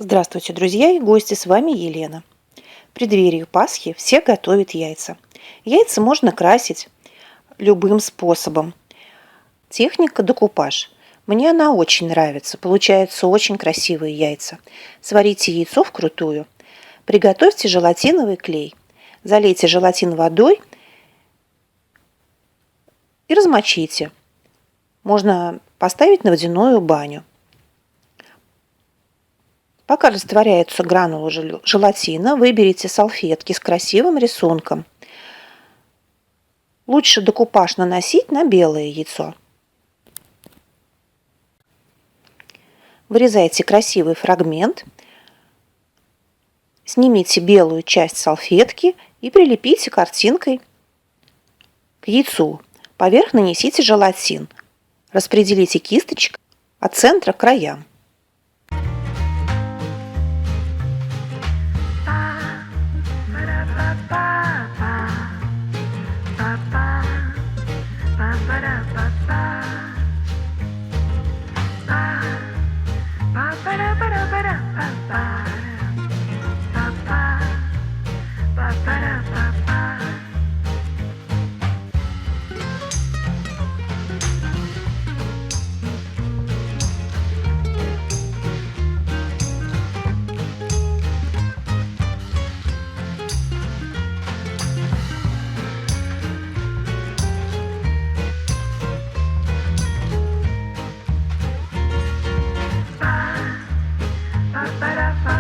Здравствуйте, друзья и гости, с вами Елена. В преддверии Пасхи все готовят яйца. Яйца можно красить любым способом. Техника декупаж. Мне она очень нравится, получаются очень красивые яйца. Сварите яйцо вкрутую, приготовьте желатиновый клей, залейте желатин водой и размочите. Можно поставить на водяную баню. Пока растворяются гранулы желатина, выберите салфетки с красивым рисунком. Лучше декупаж наносить на белое яйцо. Вырезайте красивый фрагмент, снимите белую часть салфетки и прилепите картинкой к яйцу. Поверх нанесите желатин. Распределите кисточкой от центра к краям. Ba-da-ba.